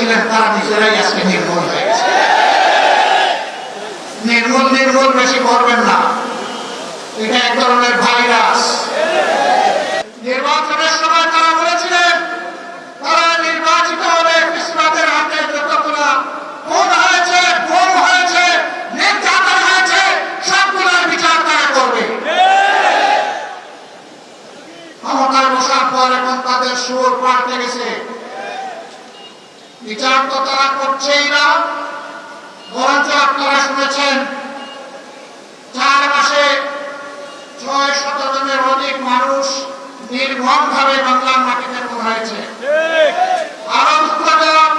করেছিলেন তারা নিজেরাই আজকে নির্মূল হয়ে গেছে। নির্মূল বেশি করবেন না, এটা এক ধরনের ভাইরাস। নির্বাচনের সময় তারা বলেছিলেন তারা নির্বাচিত হলে ফ্যাসিবাদের হাতে যতগুলো খুন হয়েছে, গুম হয়েছে, নির্যাতন হয়েছে সবগুলোর বিচার তারা করবে। ক্ষমতায় বসার পর এখন তাদের সুর পাল্টে গেছে। বিচার তো তারা করছেই না, বরঞ্চ আপনারা শুনেছেন 4 মাসে 6-7 জনের অধিক মানুষ নির্মমভাবে বাংলার মাটিতে খুন হয়েছে। আরো দুঃখজনক,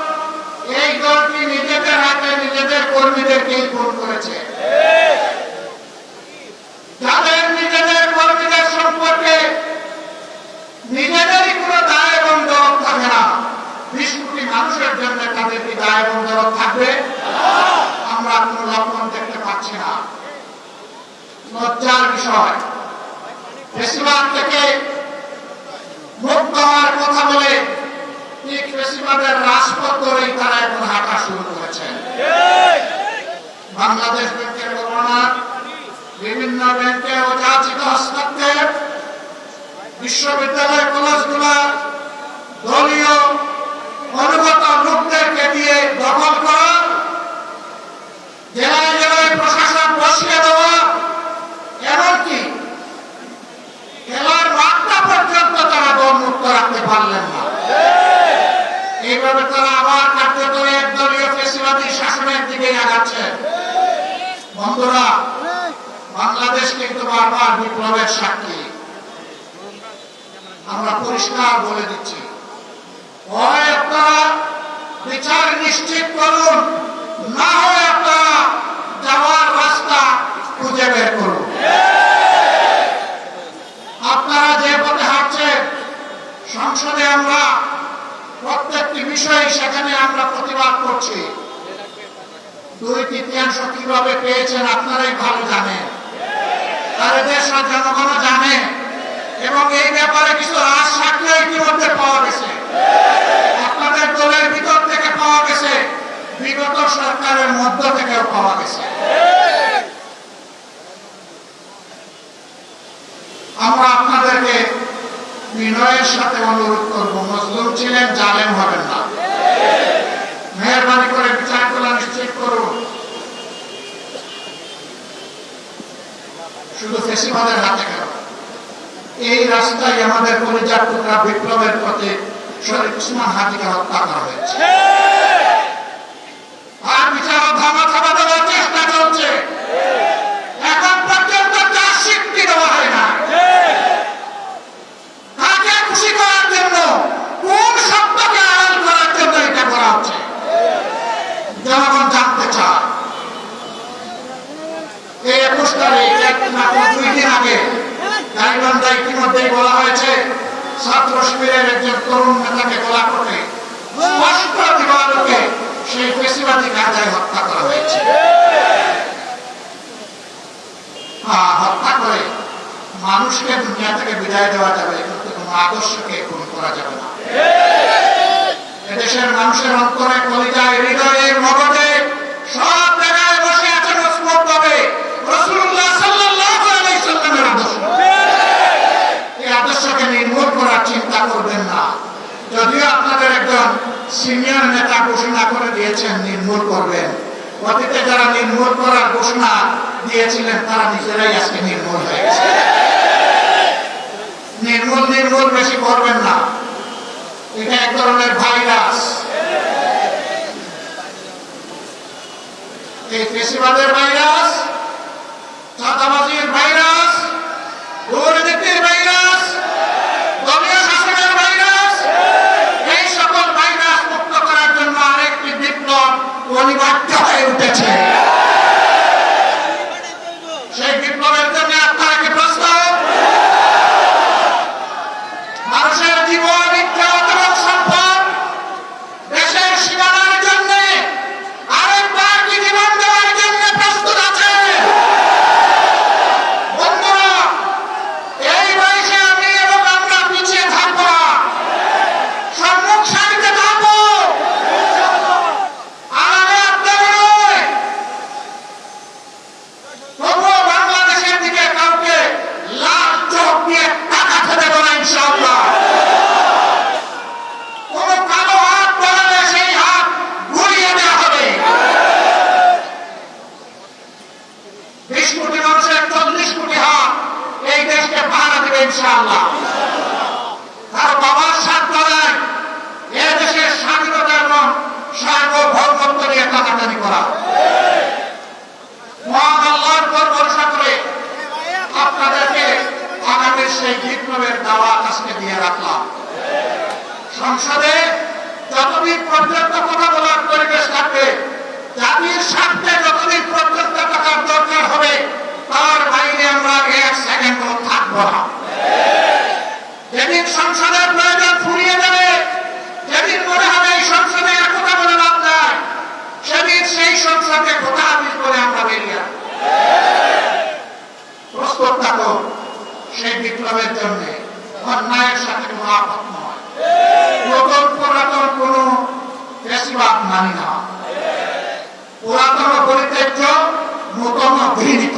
এই দলটি নিজেদের হাতে নিজেদের কর্মীদেরকেই খুন করেছে। যাদের নিজেদের কর্মীদের সম্পর্কে নিজেদেরই কোনো দায় এবং দরদ থাকে না, 20 কোটি মানুষের জন্য তাদের কি দায় এবং দরদ থাকবে? আমরা কোনো লক্ষণ দেখতে পাচ্ছি না। লজ্জার বিষয়, ফ্যাসিবাদ থেকে মুক্ত হওয়ার কথা বলে ঠিক ফ্যাসিবাদের রাজপথ ধরেই তারা এখন হাঁটা শুরু করেছেন। বাংলাদেশ ব্যাংকের গভর্নর, বিভিন্ন ব্যাংকে অযাচিত হস্তক্ষেপ, বিশ্ববিদ্যালয় কলেজগুলা দলীয় অনুগত লোকদেরকে দিয়ে দখল করা, জেলায় জেলায় প্রশাসন বসিয়ে দেওয়া, এমনকি খেলার মাঠটা পর্যন্ত তারা দলমুক্ত রাখতে পারলেন না। এইভাবে তারা আবার কার্যত একদলীয় ফ্যাসিবাদী শাসনের দিকে আগাচ্ছে। বন্ধুরা, বাংলাদেশ কিন্তু বারবার বিপ্লবের সাক্ষী। আমরা পরিষ্কার বলে দিচ্ছি, হয় আপনারা বিচার নিশ্চিত করুন, না হয় আপনারা যাওয়ার রাস্তা খুঁজে বের করুন। আপনারা যে পথে হাঁটছেন, সংসদে আমরা প্রত্যেকটি বিষয় সেখানে আমরা প্রতিবাদ করছি। 2/3 কিভাবে পেয়েছেন আপনারাই ভালো জানেন, আর দেশের জনগণও জানে, এবং এই ব্যাপারে কিছু রাজ সাক্ষ্য ইতিমধ্যে পাওয়া গেছে। আপনাদের দলের ভিতর থেকে পাওয়া গেছে, বিগত সরকারের মধ্য থেকেও পাওয়া গেছে। আমরা আপনাদেরকে বিনয়ের সাথে অনুরোধ করব, মজলুম ছিলেন, জালেম হবেন না। মেহরবানি করে বিচারগুলো নিশ্চিত করুন। শুধু ফ্যাসিবাদের হাতে গেল এই রাস্তায় আমাদের কলিজার টুকরা বিপ্লবের পথে শরীফ ওসমান হাদিকে হত্যা করা হয়েছে, আর বিচার ধামা চাপা দেওয়ার চেষ্টা চলছে। এখন পর্যন্ত তার স্বীকৃতি দেওয়া হয় না। কাকে খুশি করার জন্য, কোন শব্দকে আড়াল করার জন্য এটা করা হচ্ছে জনগণ জানতে চায়। এই 21 তারিখ, 2 দিন আগে গাইবান্ধায় ইতিমধ্যেই বলা হয়েছে ছাত্র শিবিরের একজন তরুণ নেতাকে গোলা করে স্পষ্ট দিবালোকে সেই ফ্যাসিবাদী কায়দায় হত্যা করা হয়েছে। হত্যা করে মানুষকে দুনিয়া থেকে বিদায় দেওয়া যাবে, কিন্তু কোনো আদর্শকে খুন করা যাবে না। এদেশের মানুষের অন্তরে, কলিজায়, হৃদয়ে, মগজে সব জায়গায় বসে আছে মজবুত ভাবে রাসূলুল্লাহ সাল্লাল্লাহু আলাইহি সাল্লামের আদর্শ। এই আদর্শকে নির্মূল করার চিন্তা করবেন না। যদিও আপনাদের একজন সিনিয়র নেতা ঘোষণা করে দিয়েছেন নির্মূল করবেন, অতীতে যারা নির্মূল করার ঘোষণা দিয়েছিলেন তারা নিজেরাই আজকে নির্মূল হয়ে গেছে। নির্মূল বেশি করবেন না, এটা এক ধরনের ভাইরাস। এই ফ্যাসিবাদের ভাইরাস, চাঁদাবাজির ভাইরাস, দুর্নীতির ভাইরাস, দলীয় শাসনের ভাইরাস, এই সকল ভাইরাস মুক্ত করার জন্য আরেকটি বিপ্লব অনিবার্য হয়ে উঠেছে। সেই বিপ্লবের জন্য আপনারা কি প্রস্তুত? মানুষের জীবন, ইজ্জত এবং সম্পদ দেশের সীমানার জন্য আরেকবার কি জীবন দেওয়ার জন্য প্রস্তুত আছে? 20 কোটি মানুষের 40 কোটি হাত এই দেশকে পাহারা দেবে ইনশাআল্লাহ। তার বাবার সাথ ধরায় এ দেশের স্বাধীনতা এবং সার্বভৌমত্ব নিয়ে টানাটানি করা। মহান আল্লাহর উপর ভরসা করে আপনাদেরকে আগামী সেই বিপ্লবের দাওয়াত আজকে দিয়ে রাখলাম। সংসদে যতদিন পর্যন্ত কথা বলার পরিবেশ থাকবে, জাতির স্বার্থে যতদিন পর্যন্ত টাকার দরকার হবে, তার বাইরে আমরা 1 সেকেন্ডও থাকব না। যেদিন সংসদের প্রয়োজন ফুরিয়ে যাবে, যেদিন মনে হবে এই সংসদে আর কথা বলে লাভ নাই, সেদিন সেই সংসদে কথা আপিল করে আমরা বেরিয়ে আসব। প্রস্তুত থাকো সেই বিপ্লবের জন্য। অন্যায়ের সাথে কোনো আপত্তি নয়, নতুন পুরাতন কোন ফ্যাসিবাদ মানি না, পুরাতন পরিত্যাজ্য, নতুন গৃহীত।